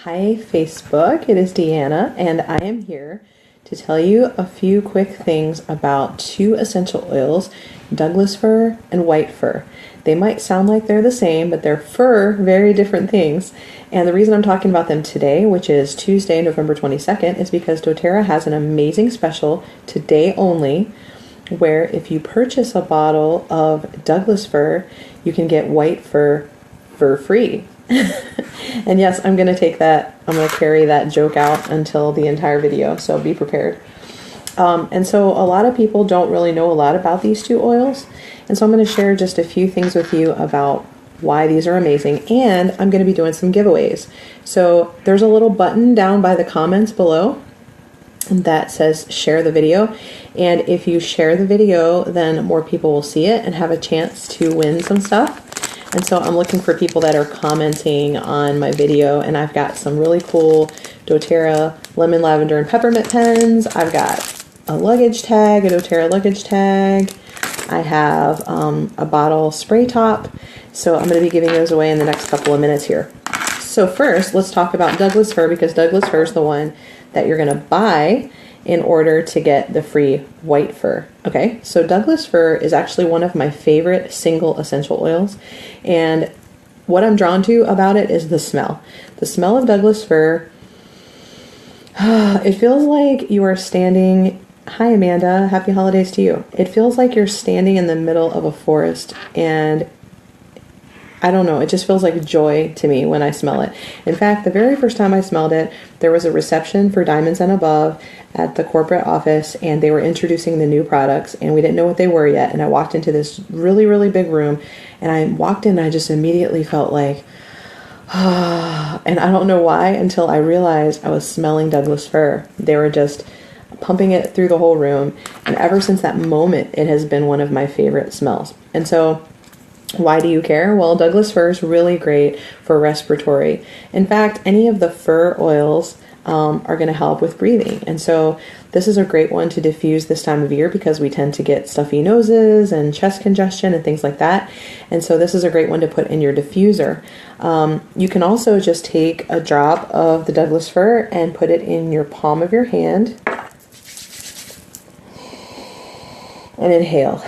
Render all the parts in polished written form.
Hi Facebook, it is Deanna and I am here to tell you a few quick things about two essential oils, Douglas fir and white fir. They might sound like they're the same, but they're very different things. And the reason I'm talking about them today, which is Tuesday, November 22nd, is because doTERRA has an amazing special today only, where if you purchase a bottle of Douglas fir, you can get white fir for free. And yes, I'm going to carry that joke out until the entire video, so be prepared. And so a lot of people don't really know a lot about these two oils, and so I'm going to share just a few things with you about why these are amazing, and I'm going to be doing some giveaways. So there's a little button down by the comments below that says share the video, and if you share the video, then more people will see it and have a chance to win some stuff. And so I'm looking for people that are commenting on my video, and I've got some really cool doTERRA lemon, lavender, and peppermint pens. I've got a luggage tag, a doTERRA luggage tag. I have a bottle spray top. So I'm going to be giving those away in the next couple of minutes here. So first, let's talk about Douglas fir, because Douglas fir is the one that you're going to buy in order to get the free white fir. Okay, so Douglas fir is actually one of my favorite single essential oils, and what I'm drawn to about it is the smell. The smell of Douglas fir, it feels like you are standing, hi Amanda, happy holidays to you. It feels like you're standing in the middle of a forest, and I don't know, it just feels like joy to me when I smell it. In fact, the very first time I smelled it, there was a reception for Diamonds and Above at the corporate office, and they were introducing the new products, and we didn't know what they were yet. And I walked into this really big room, and I walked in and I just immediately felt like, and I don't know why until I realized I was smelling Douglas fir. They were just pumping it through the whole room, and ever since that moment, it has been one of my favorite smells. And so why do you care? Well, Douglas fir is really great for respiratory. In fact, any of the fir oils are going to help with breathing. And so this is a great one to diffuse this time of year because we tend to get stuffy noses and chest congestion and things like that. And so this is a great one to put in your diffuser. You can also just take a drop of the Douglas fir and put it in your palm of your hand and inhale.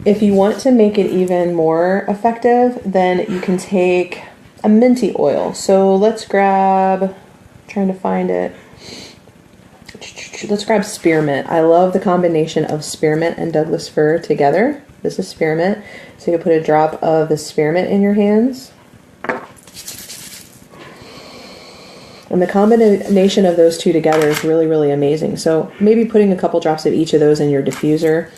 If you want to make it even more effective, then you can take a minty oil. So let's grab, trying to find it. Let's grab spearmint. I love the combination of spearmint and Douglas fir together. This is spearmint. So you can put a drop of the spearmint in your hands. And the combination of those two together is really amazing. So maybe putting a couple drops of each of those in your diffuser.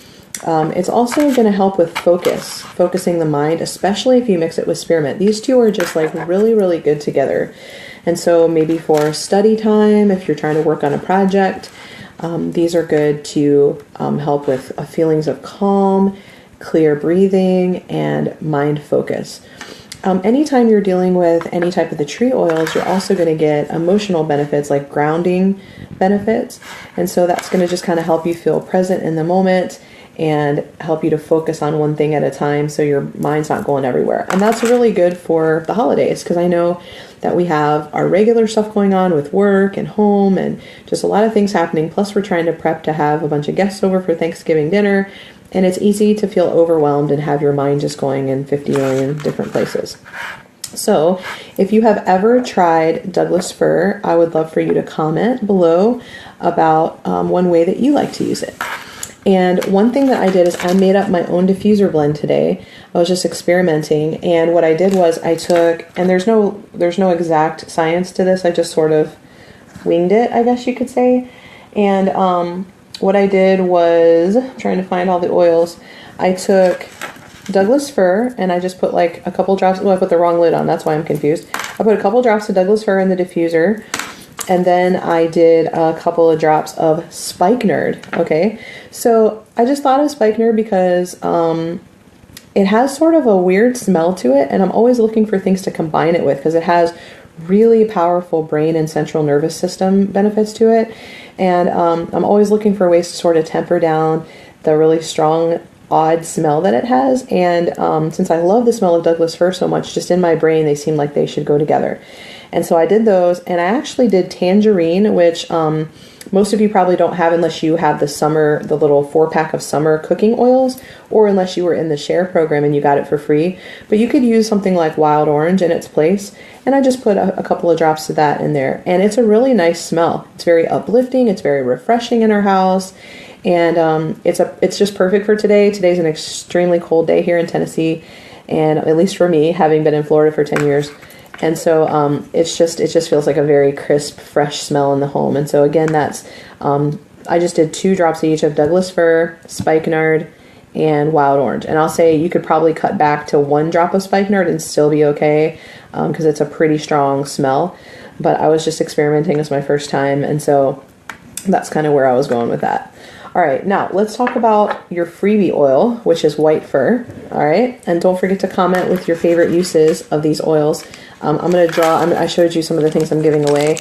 It's also going to help with focusing the mind, especially if you mix it with spearmint. These two are just like really good together. And so maybe for study time, if you're trying to work on a project, these are good to help with feelings of calm, clear breathing, and mind focus. Anytime you're dealing with any type of the tree oils, you're also going to get emotional benefits like grounding benefits. And so that's going to just kind of help you feel present in the moment and help you to focus on one thing at a time so your mind's not going everywhere. And that's really good for the holidays, because I know that we have our regular stuff going on with work and home and just a lot of things happening. Plus we're trying to prep to have a bunch of guests over for Thanksgiving dinner, and it's easy to feel overwhelmed and have your mind just going in 50 million different places. So if you have ever tried Douglas fir, I would love for you to comment below about one way that you like to use it. And one thing that I did is I made up my own diffuser blend today. I was just experimenting, and what I did was I took, and there's no exact science to this, I just sort of winged it, I guess you could say. And what I did was, I'm trying to find all the oils, I took Douglas fir and I just put like a couple drops, I put the wrong lid on, that's why I'm confused. I put a couple drops of Douglas fir in the diffuser, and then I did a couple of drops of Spikenard. Okay, so I just thought of Spikenard because it has sort of a weird smell to it, and I'm always looking for things to combine it with because it has really powerful brain and central nervous system benefits to it. And I'm always looking for ways to sort of temper down the really strong odd smell that it has. And since I love the smell of Douglas fir so much, just in my brain, they seem like they should go together. And so I did those, and I actually did tangerine, which most of you probably don't have unless you have the little 4-pack of summer cooking oils, or unless you were in the share program and you got it for free. But you could use something like wild orange in its place. And I just put a couple of drops of that in there. And it's a really nice smell. It's very uplifting. It's very refreshing in our house. And it's just perfect for today. Today's an extremely cold day here in Tennessee. And at least for me, having been in Florida for 10 years. And so it just feels like a very crisp, fresh smell in the home. And so again, that's I just did 2 drops each of Douglas fir, spikenard, and wild orange. And I'll say you could probably cut back to 1 drop of spikenard and still be okay, because it's a pretty strong smell. But I was just experimenting. It's my first time, and so that's kind of where I was going with that. All right, now let's talk about your freebie oil, which is white fir. All right, and don't forget to comment with your favorite uses of these oils. I'm going to draw, I showed you some of the things I'm giving away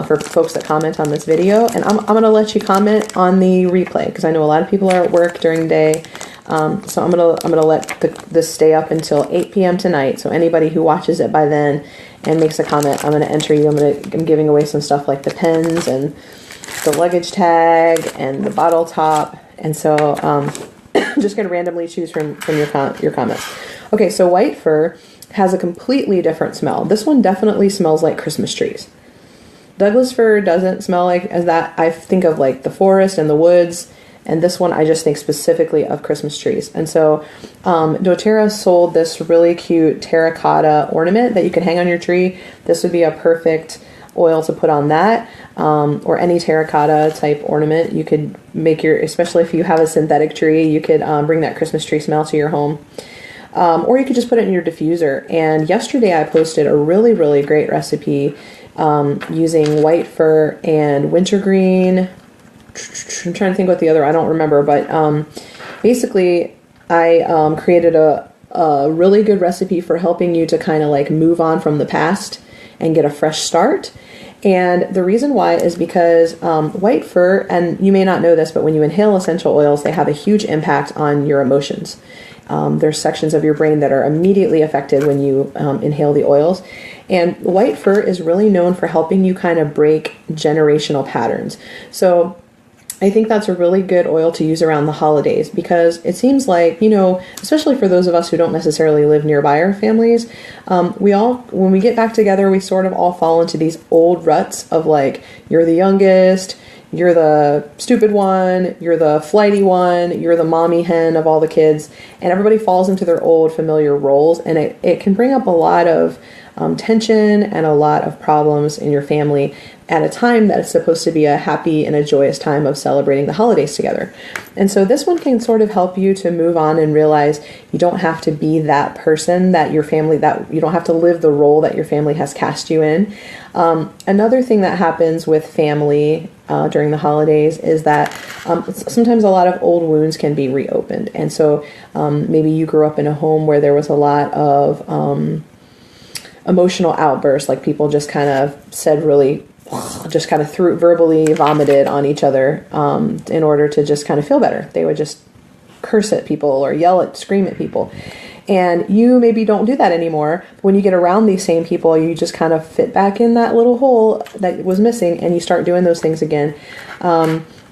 for folks that comment on this video, and I'm going to let you comment on the replay, because I know a lot of people are at work during the day. So I'm gonna let this stay up until 8 p.m. tonight. So anybody who watches it by then and makes a comment, I'm gonna enter you. I'm giving away some stuff like the pens and the luggage tag and the bottle top. And so I'm just gonna randomly choose from your comments. Okay, so white fir has a completely different smell. This one definitely smells like Christmas trees. Douglas fir doesn't smell like as that. I think of like the forest and the woods. And this one, I just think specifically of Christmas trees. And so doTERRA sold this really cute terracotta ornament that you can hang on your tree. This would be a perfect oil to put on that, or any terracotta type ornament. You could make especially if you have a synthetic tree, you could bring that Christmas tree smell to your home. Or you could just put it in your diffuser. And yesterday I posted a really, really great recipe using white fir and wintergreen. I'm trying to think what the other, I don't remember, but basically I created a really good recipe for helping you to kind of like move on from the past and get a fresh start. And the reason why is because white fir, and you may not know this, but when you inhale essential oils, they have a huge impact on your emotions. There's sections of your brain that are immediately affected when you inhale the oils. And white fir is really known for helping you kind of break generational patterns. So I think that's a really good oil to use around the holidays, because it seems like, especially for those of us who don't necessarily live nearby our families, when we get back together, we sort of all fall into these old ruts of like, you're the youngest, you're the stupid one, you're the flighty one, you're the mommy hen of all the kids, and everybody falls into their old familiar roles, and it can bring up a lot of tension and a lot of problems in your family at a time that is supposed to be a happy and a joyous time of celebrating the holidays together. And so this one can sort of help you to move on and realize you don't have to be that person that your family, that you don't have to live the role that your family has cast you in. Another thing that happens with family during the holidays is that sometimes a lot of old wounds can be reopened. And so maybe you grew up in a home where there was a lot of emotional outbursts, like people just kind of said just kind of verbally vomited on each other in order to just kind of feel better. They would just curse at people or scream at people. And you maybe don't do that anymore. When you get around these same people, you just kind of fit back in that little hole that was missing, and you start doing those things again.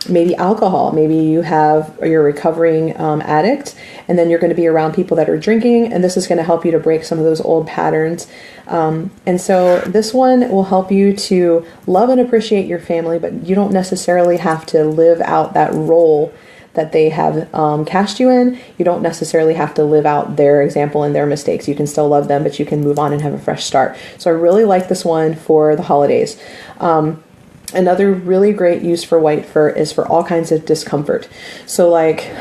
Maybe alcohol. Maybe you're a recovering addict, and then you're going to be around people that are drinking, and this is going to help you to break some of those old patterns. And so this one will help you to love and appreciate your family, but you don't necessarily have to live out that role that they have cast you in. You don't necessarily have to live out their example and their mistakes. You can still love them, but you can move on and have a fresh start. So I really like this one for the holidays. Another really great use for white fir is for all kinds of discomfort. So like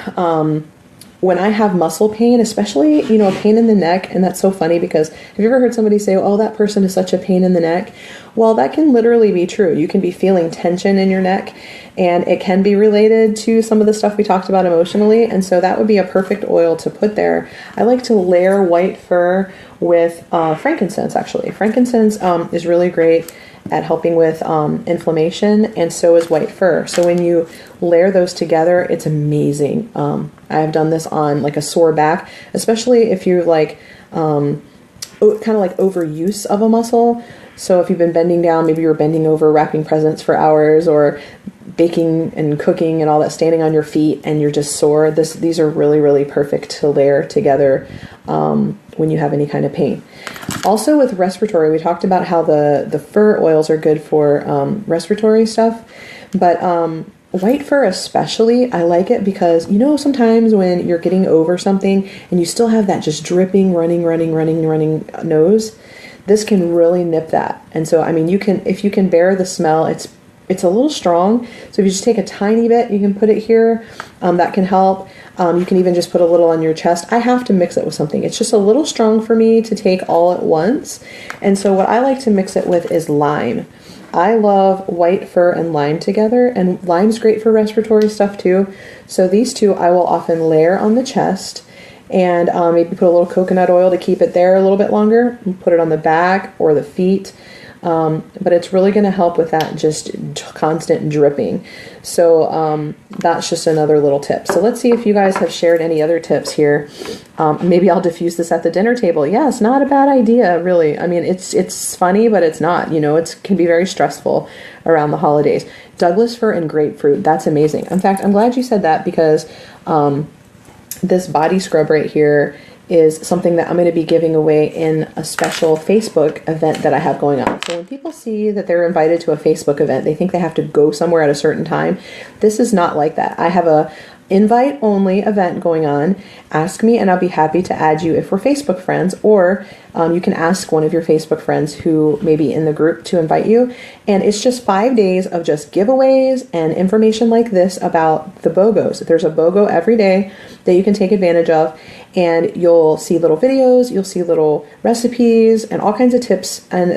when I have muscle pain, especially, a pain in the neck, and that's so funny because have you ever heard somebody say, oh, that person is such a pain in the neck? Well, that can literally be true. You can be feeling tension in your neck, and it can be related to some of the stuff we talked about emotionally, and so that would be a perfect oil to put there. I like to layer white fir with frankincense, actually. Frankincense is really great at helping with inflammation, and so is white fir. So when you layer those together, it's amazing. I've done this on like a sore back, especially if you're like kind of like overuse of a muscle. So if you've been bending down, maybe you're bending over wrapping presents for hours, or baking and cooking and all that, standing on your feet, and you're just sore. These are really, really perfect to layer together when you have any kind of pain. Also with respiratory, we talked about how the fir oils are good for respiratory stuff, but white fir especially, I like it because, you know, sometimes when you're getting over something and you still have that just dripping, running nose, this can really nip that. And so, I mean, if you can bear the smell, it's a little strong. So if you just take a tiny bit, you can put it here. That can help. You can even just put a little on your chest. I have to mix it with something. It's just a little strong for me to take all at once. And so what I like to mix it with is lime. I love white fir and lime together, and lime's great for respiratory stuff too. So these two I will often layer on the chest, and maybe put a little coconut oil to keep it there a little bit longer, and put it on the back or the feet. But it's really going to help with that just constant dripping. So that's just another little tip. So let's see if you guys have shared any other tips here. Maybe I'll diffuse this at the dinner table. Yeah, it's not a bad idea, really. I mean, it's funny, but it's not. You know, it can be very stressful around the holidays. Douglas fir and grapefruit, that's amazing. In fact, I'm glad you said that, because this body scrub right here is something that I'm going to be giving away in a special Facebook event that I have going on. So when people see that they're invited to a Facebook event, they think they have to go somewhere at a certain time. This is not like that. I have a invite only event going on. Ask me and I'll be happy to add you if we're Facebook friends, or you can ask one of your Facebook friends who may be in the group to invite you. And it's just 5 days of just giveaways and information like this about the BOGOs. There's a BOGO every day that you can take advantage of, and you'll see little videos, you'll see little recipes and all kinds of tips, and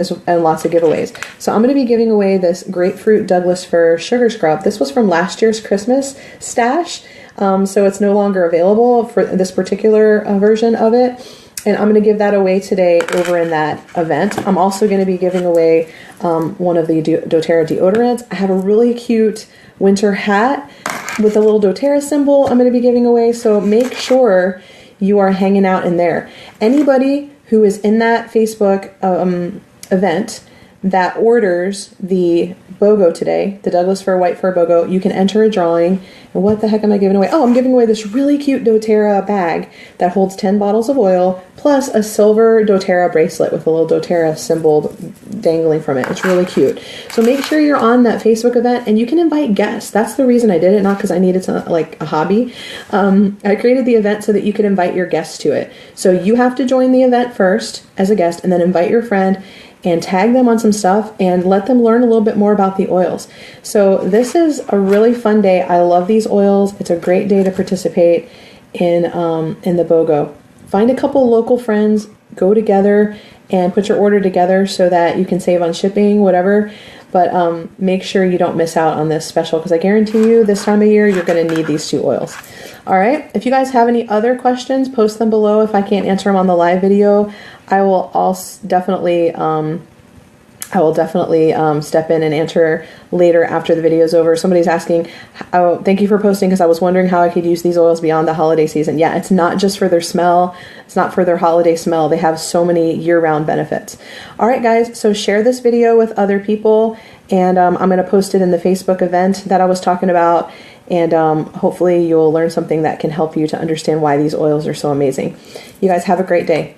lots of giveaways. So I'm going to be giving away this grapefruit Douglas fir sugar scrub. This was from last year's Christmas stash. So it's no longer available for this particular version of it. And I'm going to give that away today over in that event. I'm also going to be giving away one of the doTERRA deodorants. I have a really cute winter hat with a little doTERRA symbol I'm going to be giving away. So make sure you are hanging out in there. Anybody who is in that Facebook event that orders the BOGO today, the Douglas fir white fir BOGO, you can enter a drawing. And what the heck am I giving away? Oh, I'm giving away this really cute doTERRA bag that holds 10 bottles of oil, plus a silver doTERRA bracelet with a little doTERRA symbol dangling from it. It's really cute. So make sure you're on that Facebook event, and you can invite guests. That's the reason I did it, not because I needed to, like, a hobby. I created the event so that you could invite your guests to it. So you have to join the event first as a guest, and then invite your friend and tag them on some stuff and let them learn a little bit more about the oils. So this is a really fun day. I love these oils. It's a great day to participate in the BOGO. Find a couple local friends, go together and put your order together so that you can save on shipping, whatever. But make sure you don't miss out on this special, because I guarantee you this time of year you're going to need these two oils. All right. If you guys have any other questions, post them below. If I can't answer them on the live video, I will also definitely step in and answer later after the video is over. Somebody's asking, oh, thank you for posting, because I was wondering how I could use these oils beyond the holiday season. Yeah, it's not just for their smell. It's not for their holiday smell. They have so many year-round benefits. All right, guys, so share this video with other people, and I'm going to post it in the Facebook event that I was talking about, and hopefully you'll learn something that can help you to understand why these oils are so amazing. You guys have a great day.